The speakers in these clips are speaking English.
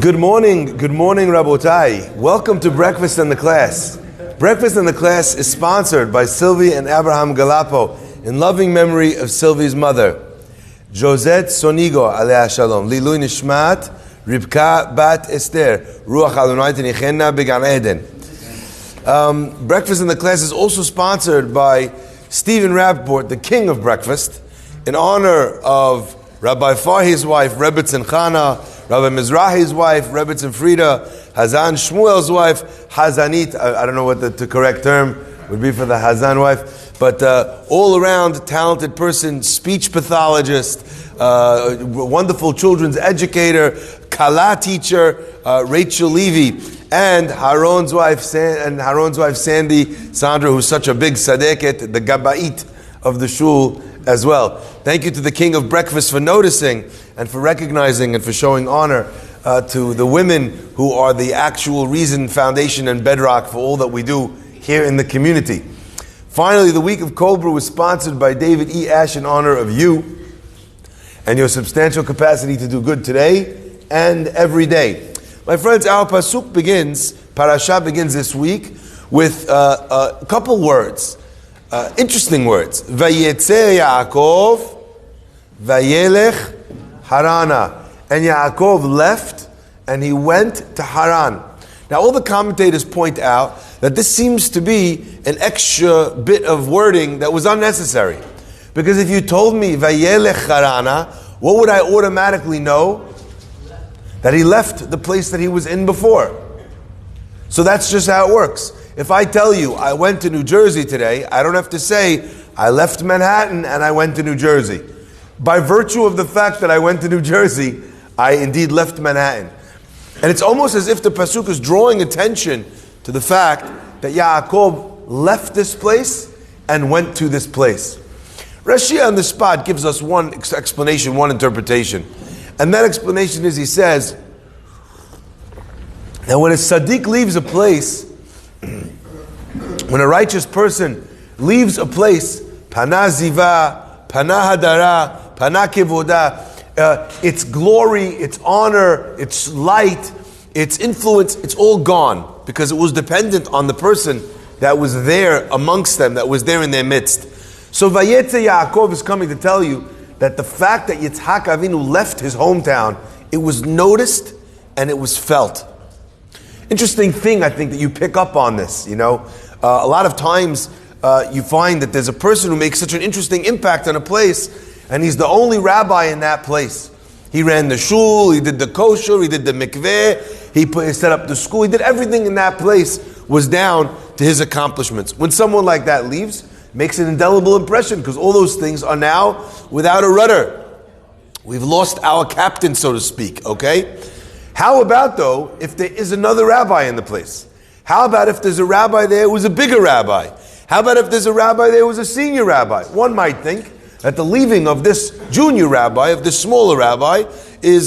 Good morning, Rabotai. Welcome to Breakfast in the Class. Breakfast in the Class is sponsored by Sylvie and Abraham Galapo in loving memory of Sylvie's mother, Josette Sonigo, alea shalom, Lilui Nishmat, Ribka Bat Esther, Ruach Adonai Tenichena Began Eden. Breakfast in the Class is also sponsored by Stephen Rappaport, the king of breakfast, in honor of Rabbi Farhi's wife, Rebbetzin Chana, Rabbi Mizrahi's wife, Rebbetzin Frida, Hazan Shmuel's wife, Hazanit, I don't know what the correct term would be for the Hazan wife, but all around talented person, speech pathologist, wonderful children's educator, Kala teacher, Rachel Levy, and Haron's wife Sandy Sandra, who's such a big sadeket, the Gabait of the shul as well. Thank you to the king of breakfast for noticing and for recognizing and for showing honor to the women who are the actual reason, foundation, and bedrock for all that we do here in the community. Finally, the week of Cold Brew was sponsored by David E. Ash in honor of you and your substantial capacity to do good today and every day. My friends, our parasha begins this week with a couple words. Interesting words. Vayetze Yaakov, Vayelech Harana. And Yaakov left and he went to Haran. Now all the commentators point out that this seems to be an extra bit of wording that was unnecessary. Because if you told me Vayelech Harana, what would I automatically know? That he left the place that he was in before. So that's just how it works. If I tell you I went to New Jersey today, I don't have to say I left Manhattan and I went to New Jersey. By virtue of the fact that I went to New Jersey, I indeed left Manhattan. And it's almost as if the pasuk is drawing attention to the fact that Yaakov left this place and went to this place. Rashi on the spot gives us one explanation, one interpretation. And that explanation is, he says, that when a tzaddik leaves a place, when a righteous person leaves a place, Pana Ziva, Pana Hadara, Pana Kevoda, its glory, its honor, its light, its influence, it's all gone because it was dependent on the person that was there amongst them, that was there in their midst. So Vayetze Yaakov is coming to tell you that the fact that Yitzhak Avinu left his hometown, it was noticed and it was felt. Interesting thing, I think, that you pick up on this, a lot of times you find that there's a person who makes such an interesting impact on a place, and he's the only rabbi in that place. He ran the shul, he did the kosher, he did the mikveh, he set up the school, he did everything in that place was down to his accomplishments. When someone like that leaves, it makes an indelible impression because all those things are now without a rudder. We've lost our captain, so to speak, okay? How about, though, if there is another rabbi in the place? How about if there's a rabbi there who was a bigger rabbi? How about if there's a rabbi there who was a senior rabbi? One might think that the leaving of this junior rabbi, of this smaller rabbi,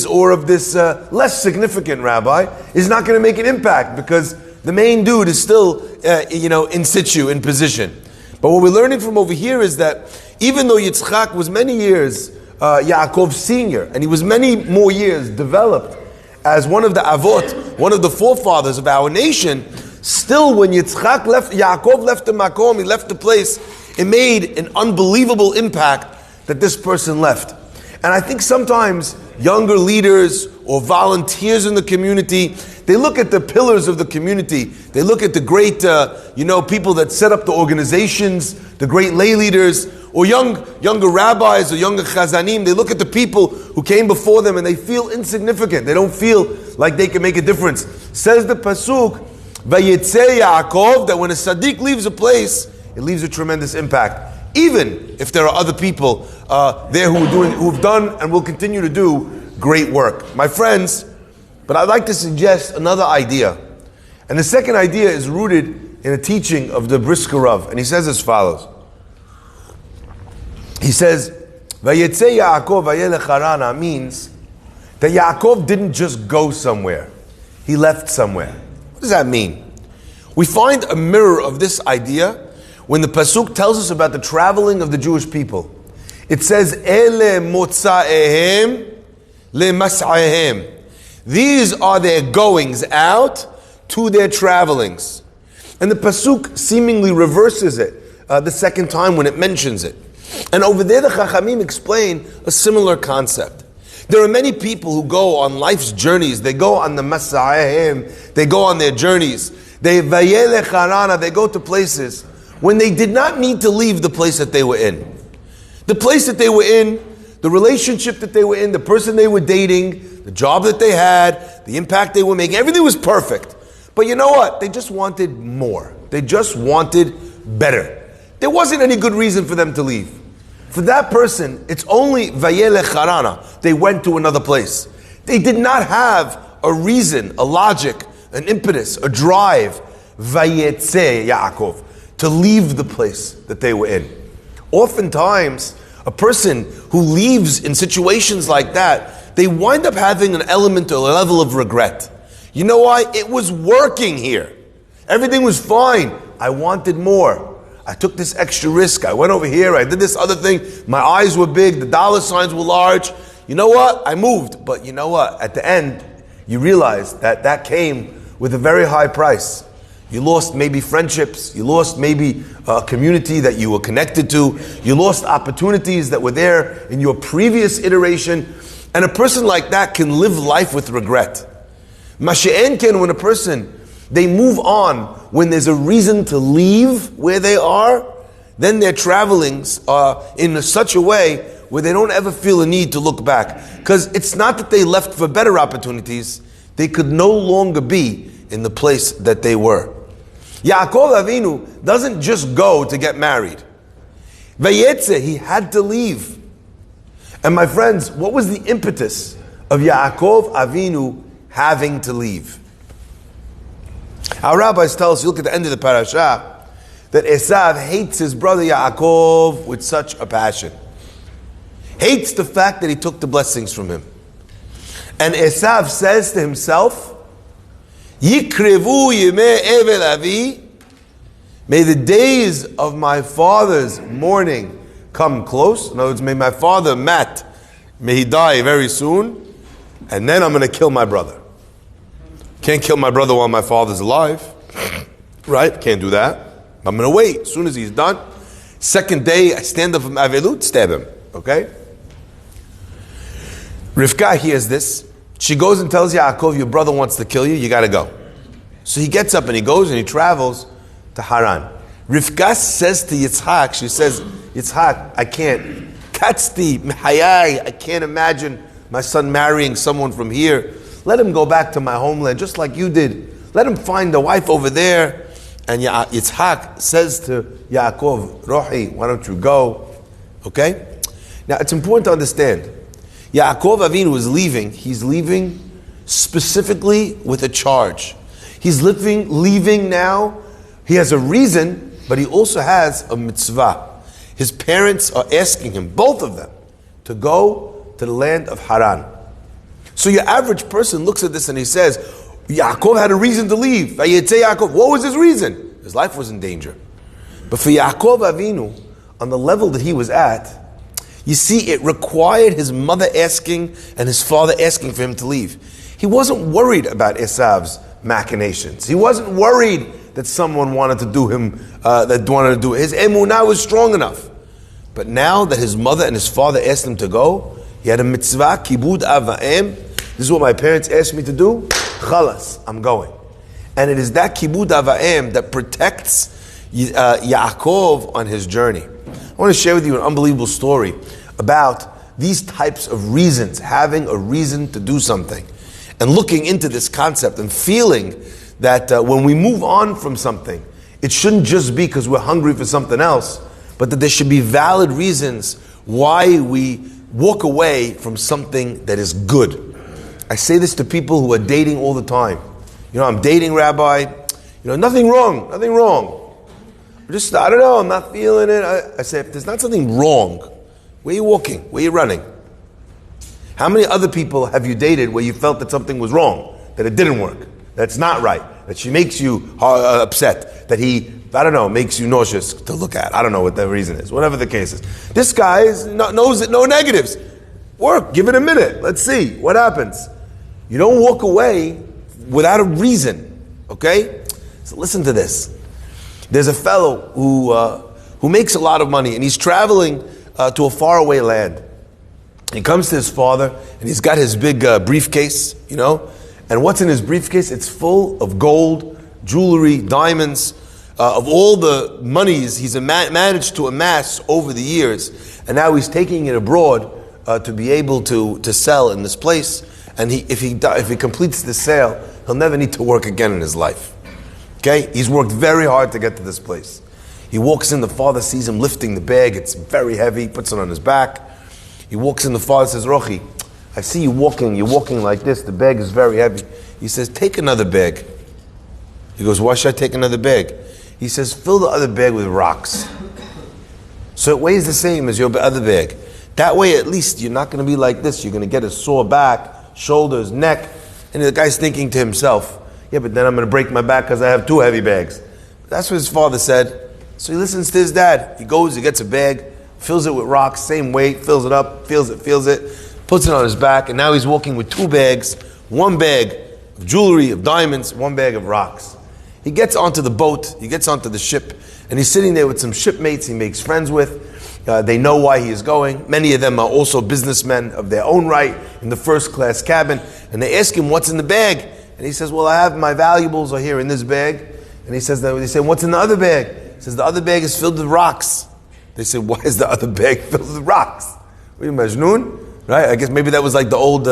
or of this less significant rabbi, is not going to make an impact because the main dude is still, in situ, in position. But what we're learning from over here is that even though Yitzchak was many years Yaakov's senior, and he was many more years developed as one of the avot, one of the forefathers of our nation, still when Yaakov left the makom, he left the place, it made an unbelievable impact that this person left. And I think sometimes younger leaders or volunteers in the community, they look at the pillars of the community, they look at the great people that set up the organizations, the great lay leaders, or younger rabbis or younger chazanim, they look at the people who came before them and they feel insignificant. They don't feel like they can make a difference. Says the pasuk, Vayetze Yaakov, that when a tzaddik leaves a place, it leaves a tremendous impact. Even if there are other people there who've done and will continue to do great work. My friends, but I'd like to suggest another idea. And the second idea is rooted in a teaching of the Brisker Rav. And he says as follows. He says, Vayetze Yaakov Vayelech Harana means that Yaakov didn't just go somewhere. He left somewhere. What does that mean? We find a mirror of this idea when the pasuk tells us about the traveling of the Jewish people. It says, Ele motza'ehem le mas'ahem. These are their goings out to their travelings. And the Pasuk seemingly reverses it the second time when it mentions it. And over there the Chachamim explain a similar concept. There are many people who go on life's journeys. They go on the Masa'ahim. They go on their journeys. They Vayele Charana. They go to places when they did not need to leave the place that they were in. The place that they were in, the relationship that they were in, the person they were dating, the job that they had, the impact they were making, everything was perfect. But you know what? They just wanted more. They just wanted better. There wasn't any good reason for them to leave. For that person, it's only Vayele Charana. They went to another place. They did not have a reason, a logic, an impetus, a drive, Vayetze Yaakov, to leave the place that they were in. Oftentimes, a person who leaves in situations like that, they wind up having an element or a level of regret. You know why? It was working here. Everything was fine. I wanted more. I took this extra risk. I went over here. I did this other thing. My eyes were big. The dollar signs were large. You know what? I moved. But you know what? At the end, you realize that that came with a very high price. You lost maybe friendships. You lost maybe a community that you were connected to. You lost opportunities that were there in your previous iteration. And a person like that can live life with regret. Mashe'en ken, when a person, they move on when there's a reason to leave where they are, then their travelings are in such a way where they don't ever feel a need to look back. Because it's not that they left for better opportunities, they could no longer be in the place that they were. Yaakov Avinu doesn't just go to get married. Vayetze, he had to leave. And my friends, what was the impetus of Yaakov Avinu having to leave? Our rabbis tell us, you look at the end of the parasha, that Esav hates his brother Yaakov with such a passion. Hates the fact that he took the blessings from him. And Esav says to himself, Yikrevu yimei evel avi, may the days of my father's mourning come close. In other words, may my father, Matt, may he die very soon, and then I'm going to kill my brother. Can't kill my brother while my father's alive. Right? Can't do that. I'm going to wait. As soon as he's done, second day, I stand up from Avelut, stab him. Okay? Rivka hears this. She goes and tells Yaakov, your brother wants to kill you, you got to go. So he gets up and he goes and he travels to Haran. Rivka says to Yitzhak, she says, Yitzhak, I can't. Katzti, mehayai, I can't imagine my son marrying someone from here. Let him go back to my homeland, just like you did. Let him find a wife over there. And Yitzhak says to Yaakov, Rohi, why don't you go? Okay? Now, it's important to understand. Yaakov Avinu is leaving. He's leaving specifically with a charge. He's leaving now. He has a reason, but he also has a mitzvah. His parents are asking him, both of them, to go to the land of Haran. So your average person looks at this and he says, Yaakov had a reason to leave. Vayetze Yaakov. What was his reason? His life was in danger. But for Yaakov Avinu, on the level that he was at, you see, it required his mother asking and his father asking for him to leave. He wasn't worried about Esav's machinations. He wasn't worried that someone wanted to do him, His emunah was strong enough. But now that his mother and his father asked him to go, he had a mitzvah, kibud ava'em. This is what my parents asked me to do. Chalas, I'm going. And it is that kibud ava'em that protects Yaakov on his journey. I want to share with you an unbelievable story about these types of reasons, having a reason to do something. And looking into this concept and feeling that when we move on from something, it shouldn't just be because we're hungry for something else, but that there should be valid reasons why we walk away from something that is good. I say this to people who are dating all the time. I'm dating, Rabbi. Nothing wrong. I don't know, I'm not feeling it. I say, if there's not something wrong, where are you walking? Where are you running? How many other people have you dated where you felt that something was wrong, that it didn't work, that it's not right, that she makes you upset, that he, makes you nauseous to look at? I don't know what the reason is, whatever the case is. This guy knows it, no negatives. Work, give it a minute, let's see what happens. You don't walk away without a reason, okay? So listen to this. There's a fellow who makes a lot of money, and he's traveling to a faraway land. He comes to his father, and he's got his big briefcase, and what's in his briefcase? It's full of gold, jewelry, diamonds, of all the monies he's managed to amass over the years, and now he's taking it abroad to be able to sell in this place. And if he completes the sale, he'll never need to work again in his life. Okay? He's worked very hard to get to this place. He walks in, the father sees him lifting the bag, it's very heavy, puts it on his back. He walks in, the father says, Rochi, I see you're walking like this, the bag is very heavy. He says, take another bag. He goes, why should I take another bag? He says, fill the other bag with rocks. So it weighs the same as your other bag. That way at least you're not going to be like this. You're going to get a sore back, shoulders, neck. And the guy's thinking to himself, yeah, but then I'm going to break my back because I have 2 heavy bags. That's what his father said. So he listens to his dad. He goes, he gets a bag, fills it with rocks, same weight, fills it up, feels it, puts it on his back, and now he's walking with 2 bags, 1 bag of jewelry, of diamonds, 1 bag of rocks. He gets onto the boat, he gets onto the ship, and he's sitting there with some shipmates he makes friends with. They know why he is going. Many of them are also businessmen of their own right in the first class cabin. And they ask him, what's in the bag? And he says, well, I have my valuables are here in this bag. And they say, what's in the other bag? He says, the other bag is filled with rocks. They say, why is the other bag filled with rocks? What are you, Majnoon? Right? I guess maybe that was like the old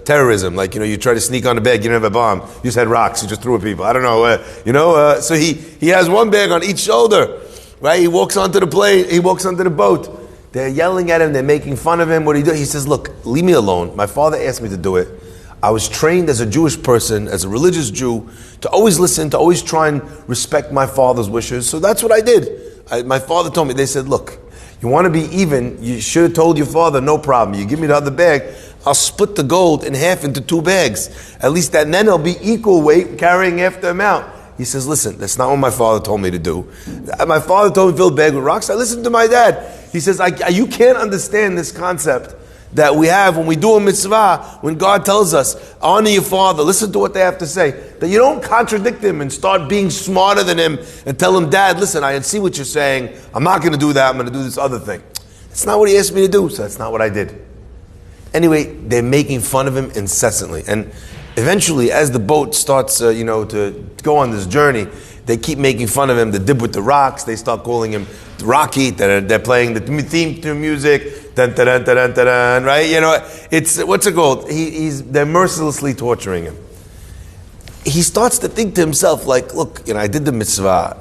terrorism. Like, you try to sneak on a bag, you don't have a bomb. You just had rocks, you just threw at people. I don't know. So he has 1 bag on each shoulder. Right? He walks onto the plane, he walks onto the boat. They're yelling at him, they're making fun of him. What do you do? He says, look, leave me alone. My father asked me to do it. I was trained as a Jewish person, as a religious Jew, to always listen, to always try and respect my father's wishes. So that's what I did. My father told me, they said, look, you want to be even, you should have told your father, no problem. You give me the other bag, I'll split the gold in half into 2 bags. At least that, and then it'll be equal weight, carrying half the amount. He says, listen, that's not what my father told me to do. My father told me to fill a bag with rocks. I listened to my dad. He says, you can't understand this concept that we have when we do a mitzvah, when God tells us, honor your father, listen to what they have to say. That you don't contradict him and start being smarter than him and tell him, Dad, listen, I see what you're saying. I'm not going to do that. I'm going to do this other thing. It's not what he asked me to do, so that's not what I did. Anyway, they're making fun of him incessantly. And eventually, as the boat starts, to go on this journey, they keep making fun of him. The dib with the rocks. They start calling him Rocky. They're playing the theme to music. Dun, dun, dun, dun, dun, dun, right? It's what's it called? They're mercilessly torturing him. He starts to think to himself, like, look, I did the mitzvah.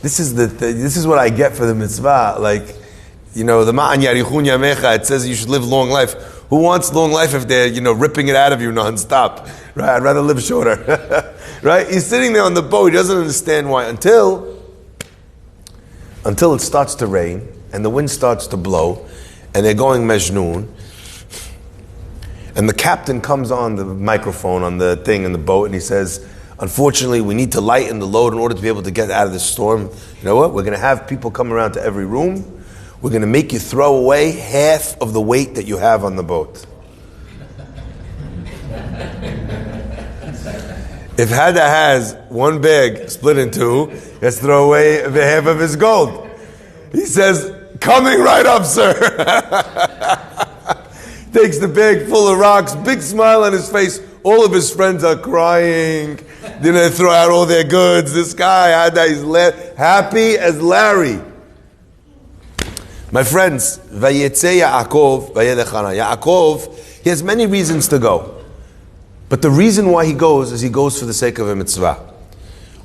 This is what I get for the mitzvah. Like, the Ma'an Yarichun Yamecha. It says you should live long life. Who wants long life if they're, ripping it out of you nonstop? Right? I'd rather live shorter. Right? He's sitting there on the boat. He doesn't understand why. Until it starts to rain and the wind starts to blow and they're going Majnoon. And the captain comes on the microphone on the thing in the boat and he says, unfortunately, we need to lighten the load in order to be able to get out of this storm. You know what? We're going to have people come around to every room. We're going to make you throw away half of the weight that you have on the boat. If Hada has 1 bag split in 2, he has to throw away half of his gold. He says, coming right up, sir. Takes the bag full of rocks, big smile on his face. All of his friends are crying. Then they throw out all their goods. This guy, Hada, he's happy as Larry. My friends, Vayetze Yaakov, Yaakov, he has many reasons to go. But the reason why he goes is he goes for the sake of a mitzvah.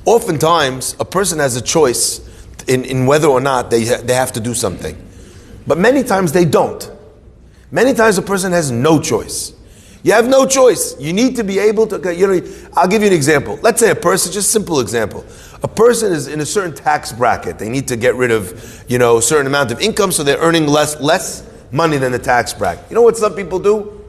Oftentimes, a person has a choice in whether or not they have to do something. But many times they don't. Many times a person has no choice. You have no choice. You need to be able to, I'll give you an example. Let's say a person, just simple example. A person is in a certain tax bracket. They need to get rid of, a certain amount of income, so they're earning less money than the tax bracket. You know what some people do?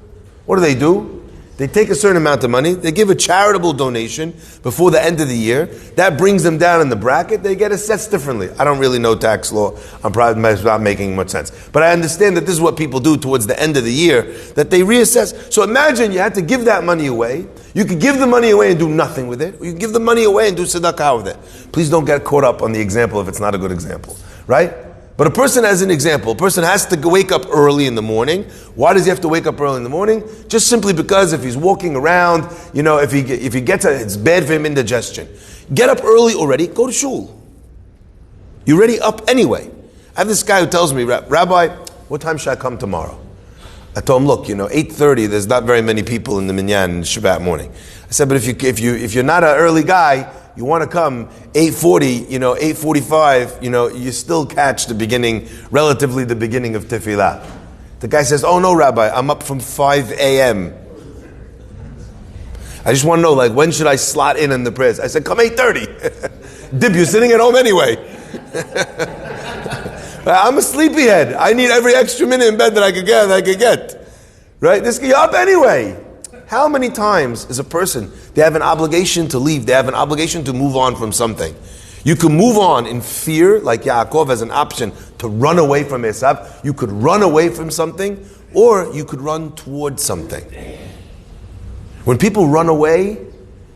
What do? They take a certain amount of money, they give a charitable donation before the end of the year. That brings them down in the bracket, they get assessed differently. I don't really know tax law, I'm probably not making much sense. But I understand that this is what people do towards the end of the year, that they reassess. So imagine you had to give that money away. You could give the money away and do nothing with it, or you could give the money away and do tzedakah with it. Please don't get caught up on the example if it's not a good example, right? But a person, as an example, a person has to wake up early in the morning. Why does he have to wake up early in the morning? Just simply because if he's walking around, if he gets it's bad for him indigestion. Get up early already, go to shul. You're already up anyway. I have this guy who tells me, Rabbi, what time should I come tomorrow? I told him, look, 8:30, there's not very many people in the minyan in Shabbat morning. I said, but if you're not an early guy, you want to come 8:40, 8:45, you still catch the beginning of tefillah. The guy says, oh no, Rabbi, I'm up from 5 a.m. I just want to know, when should I slot in the prayers? I said, come 8:30. Dip, you're sitting at home anyway. I'm a sleepyhead. I need every extra minute in bed that I could get. Right? You're up anyway. How many times is a person, they have an obligation to leave, they have an obligation to move on from something. You can move on in fear, like Yaakov has an option to run away from Esav. You could run away from something, or you could run towards something. When people run away,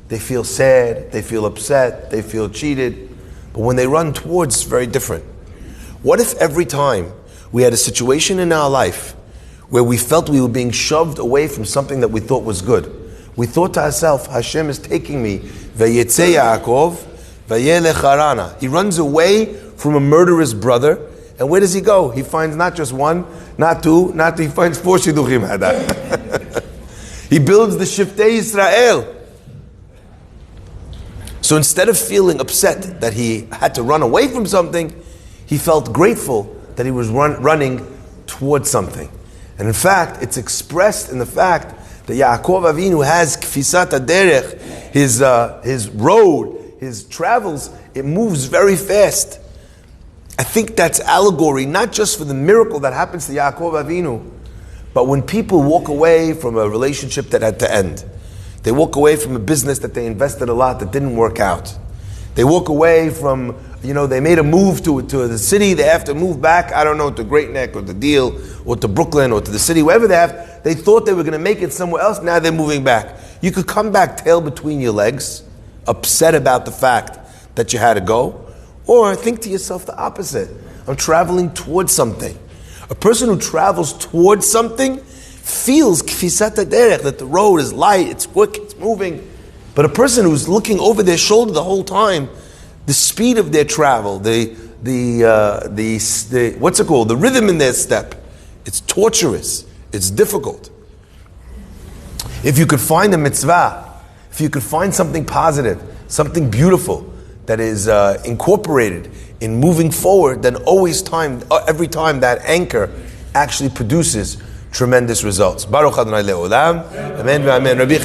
they feel sad, they feel upset, they feel cheated. But when they run towards, it's very different. What if every time we had a situation in our life where we felt we were being shoved away from something that we thought was good? We thought to ourselves, Hashem is taking me, Vayetze Yaakov, Vayelech Harana. He runs away from a murderous brother, and where does he go? He finds not just one, not two, he finds 4 shidduchim. He builds the Shiftei Yisrael. So instead of feeling upset that he had to run away from something, he felt grateful that he was running towards something. And in fact, it's expressed in the fact that Yaakov Avinu has kfisat haderech, his road, his travels, it moves very fast. I think that's allegory, not just for the miracle that happens to Yaakov Avinu, but when people walk away from a relationship that had to end. They walk away from a business that they invested a lot that didn't work out. They walk away from, they made a move to the city, they have to move back, I don't know, to Great Neck or to Deal or to Brooklyn or to the city, wherever they thought they were going to make it somewhere else, now they're moving back. You could come back tail between your legs, upset about the fact that you had to go, or think to yourself the opposite. I'm traveling towards something. A person who travels towards something feels kfisat haderech, that the road is light, it's quick, it's moving. But a person who's looking over their shoulder the whole time, the speed of their travel, the what's it called? The rhythm in their step, it's torturous, it's difficult. If you could find a mitzvah, if you could find something positive, something beautiful that is incorporated in moving forward, then every time that anchor actually produces tremendous results. Baruch Adonai Le'olam. Amen. Amen. Rabbi